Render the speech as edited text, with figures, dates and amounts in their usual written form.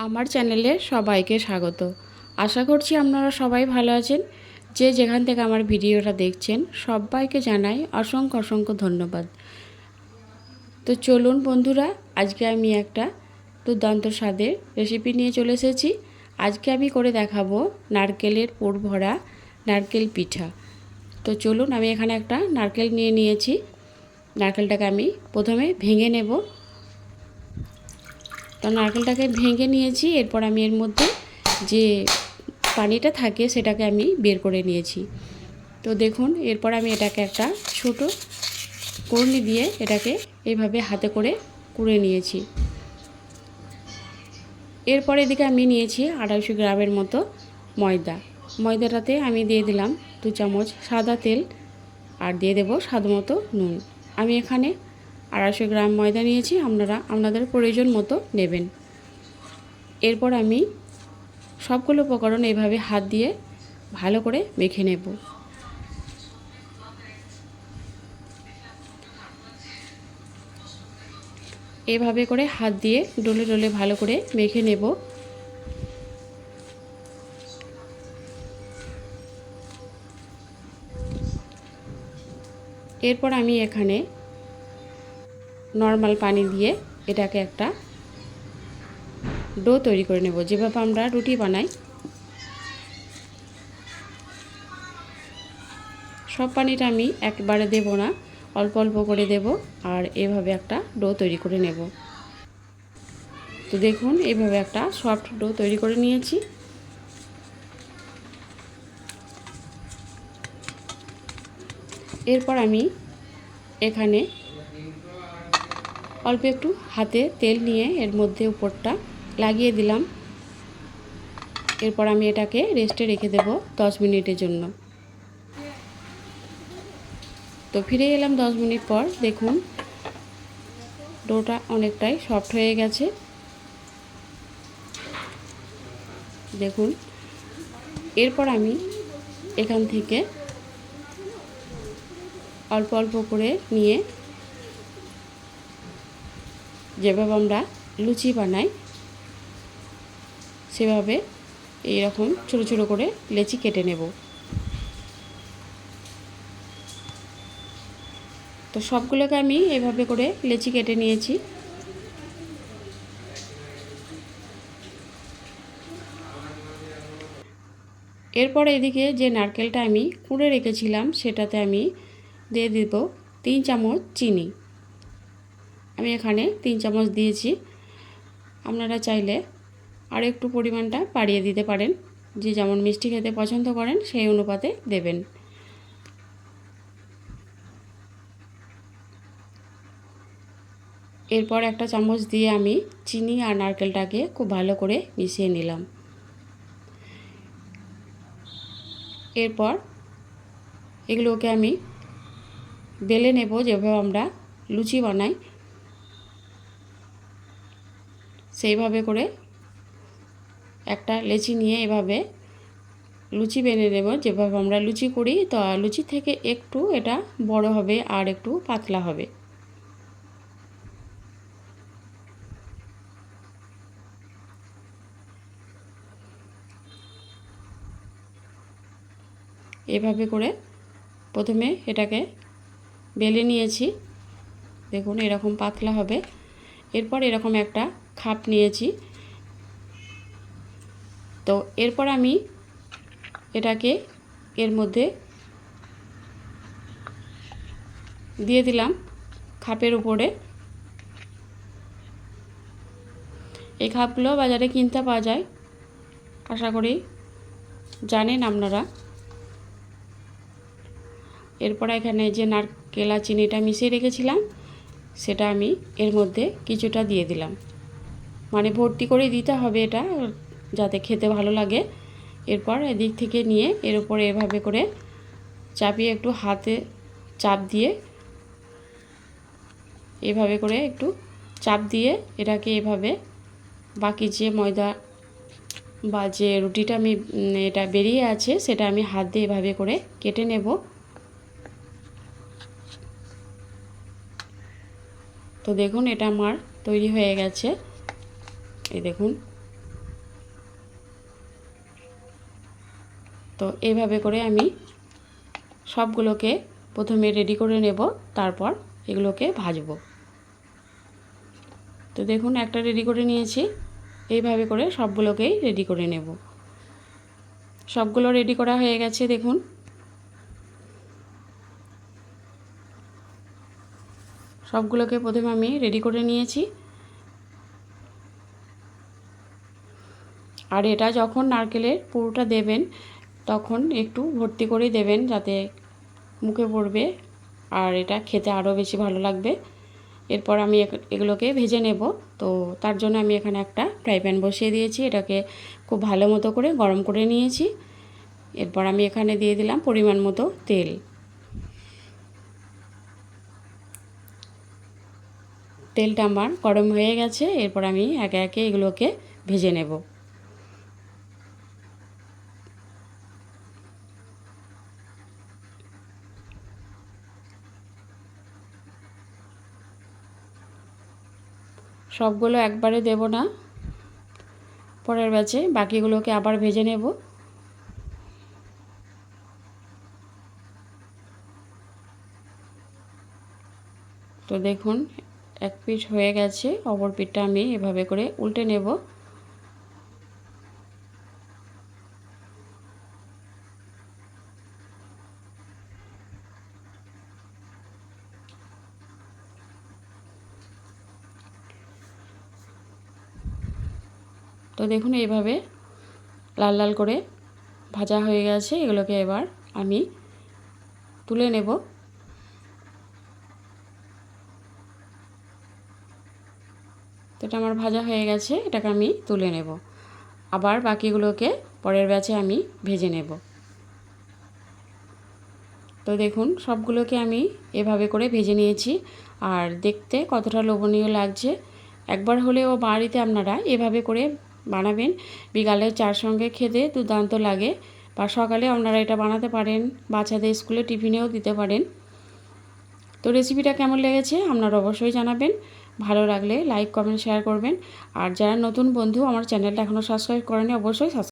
আমার চ্যানেলে সবাইকে স্বাগত। আশা করছি আপনারা সবাই ভালো আছেন। যে যেখান থেকে আমার ভিডিওটা দেখছেন সবাইকে জানাই অসংখ্য অসংখ্য ধন্যবাদ। তো চলুন বন্ধুরা, আজকে আমি একটা দুর্দান্ত স্বাদের রেসিপি নিয়ে চলে এসেছি। আজকে আমি করে দেখাবো নারকেলের পুর ভরা নারকেল পিঠা। তো চলুন, আমি এখানে একটা নারকেল নিয়ে নিয়েছি। নারকেলটাকে আমি প্রথমে ভেঙে নেব। তো নারকেলটাকে ভেঙে নিয়েছি, এরপর আমি এর মধ্যে যে পানিটা থাকে সেটাকে আমি বের করে নিয়েছি। তো দেখুন, এরপর আমি এটাকে একটা ছোট কড়নি দিয়ে এটাকে এইভাবে হাতে করে কুড়ে নিয়েছি। এরপর এদিকে আমি নিয়েছি 250 গ্রামের মতো ময়দাটাতে আমি দিয়ে দিলাম 2 চামচ সাদা তেল আর দিয়ে দেব স্বাদ মতো নুন। আমি এখানে 250 গ্রাম ময়দা নিয়েছি, আপনারা আপনাদের প্রয়োজন মতো নেবেন। এরপর আমি সবগুলো উপকরণ এইভাবে হাত দিয়ে ভালো করে মেখে নেব। এভাবে করে হাত দিয়ে ডলে ডলে ভালো করে মেখে নেব। এরপর আমি এখানে নর্মাল পানি দিয়ে এটাকে একটা ডো তৈরি করে নেব, যেভাবে আমরা রুটি বানাই। সব পানিটা আমি একবারে দেব না, অল্প অল্প করে দেব আর এভাবে একটা ডো তৈরি করে নেব। তো দেখুন, এইভাবে একটা সফট ডো তৈরি করে নিয়েছি। এরপর আমি এখানে অল্প একটু হাতে তেল নিয়ে এর মধ্যে উপরটা লাগিয়ে দিলাম। এরপর আমি এটাকে রেস্টে রেখে দেব 10 মিনিটের জন্য। তো ফিরে এলাম 10 মিনিট পর। দেখুন, ডোটা অনেকটাই সফট হয়ে গেছে। দেখুন, এরপর আমি এখান থেকে অল্প অল্প করে নিয়ে, যেভাবে আমরা লুচি বানাই সেভাবে এইরকম ছোটো ছোটো করে লেচি কেটে নেব। তো সবগুলোকে আমি এভাবে করে লেচি কেটে নিয়েছি। এরপর এদিকে যে নারকেলটা আমি কুড়ে রেখেছিলাম সেটাতে আমি দিয়ে দেব 3 চামচ চিনি। আমি এখানে 3 চামচ দিয়েছি, আপনারা চাইলে আর একটু পরিমাণটা বাড়িয়ে দিতে পারেন। যে যেমন মিষ্টি খেতে পছন্দ করেন সেই অনুপাতে দেবেন। এরপর একটা চামচ দিয়ে আমি চিনি আর নারকেলটাকে খুব ভালো করে মিশিয়ে নিলাম। এরপর এগুলোকে আমি বেলে নেব, যেভাবে আমরা লুচি বানাই সেইভাবে করে একটা লেচি নিয়ে এভাবে লুচি বেলে নেব, যেভাবে আমরা লুচি করি। তো লুচি থেকে একটু এটা বড় হবে আর একটু পাতলা হবে। এভাবে করে প্রথমে এটাকে বেলে নিয়েছি। দেখুন, এরকম পাতলা হবে। এরপর এরকম একটা খাপ নিয়েছি। তো এরপর আমি এটাকে এর মধ্যে দিয়ে দিলাম খাপের উপরে। এই খাপগুলো বাজারে কিনতে পাওয়া যায়, আশা করি জানেন আপনারা। এরপর এখানে যে নারকেল আর চিনিটা মিশিয়ে রেখেছিলাম সেটা আমি এর মধ্যে কিছুটা দিয়ে দিলাম, মানে ভর্তি করে দিতে হবে এটা, যাতে খেতে ভালো লাগে। এরপর এদিক থেকে নিয়ে এর উপরে এভাবে করে চাপিয়ে একটু হাতে চাপ দিয়ে, এভাবে করে একটু চাপ দিয়ে এটাকে এভাবে বাকি যে ময়দা বা যে রুটিটা আমি এটা বেরিয়ে আছে সেটা আমি হাত দিয়ে এভাবে করে কেটে নেব। তো দেখুন, এটা আমার তৈরি হয়ে গেছে। এই দেখুন, তো এইভাবে করে আমি সবগুলোকে প্রথমে রেডি করে নেব, তারপর এগুলোকে ভাজবো। তো দেখুন একটা রেডি করে নিয়েছি, এইভাবে করে সবগুলোকেই রেডি করে নেব। সবগুলো রেডি করা হয়ে গেছে। দেখুন সবগুলোকে প্রথমে আমি রেডি করে নিয়েছি। আর এটা যখন নারকেলের পুরোটা দেবেন তখন একটু ভর্তি করে দেবেন, যাতে মুখে পড়বে আর এটা খেতে আরও বেশি ভালো লাগবে। এরপর আমি এগুলোকে ভেজে নেব। তো তার জন্য আমি এখানে একটা ফ্রাই প্যান বসিয়ে দিয়েছি, এটাকে খুব ভালো মতো করে গরম করে নিয়েছি। এরপর আমি এখানে দিয়ে দিলাম পরিমাণ মতো তেল। তেলটা আমার গরম হয়ে গেছে। এরপর আমি একে একে এগুলোকে ভেজে নেব। সবগুলো একবারে দেব না, পরের ব্যাচে বাকিগুলোকে আবার ভেজে নেব। তো দেখুন এক পিঠ হয়ে গেছে, অপর পিঠটা আমি এভাবে করে উল্টে নেব। তো দেখুন এইভাবে লাল লাল করে ভাজা হয়ে গেছে, এগুলোকে এবার আমি তুলে নেব। তো এটা আমার ভাজা হয়ে গেছে, এটাকে আমি তুলে নেব। আবার বাকিগুলোকে পরের ব্যাচে আমি ভেজে নেব। তো দেখুন সবগুলোকে আমি এভাবে করে ভেজে নিয়েছি, আর দেখতে কতটা লোভনীয় লাগছে। একবার হলেও বাড়িতে আপনারা এভাবে করে বানাবেন, বিকালে চার সঙ্গে খেতে দুর্দান্ত লাগে। বা সকালে আপনারা এটা বানাতে পারেন, বাচ্চাদের স্কুলে টিফিনেও দিতে পারেন। তো রেসিপিটা কেমন লেগেছে আপনারা অবশ্যই জানাবেন। ভালো লাগলে লাইক কমেন্ট শেয়ার করবেন। আর যারা নতুন বন্ধু আমার চ্যানেলটা এখনও সাবস্ক্রাইব করেনি অবশ্যই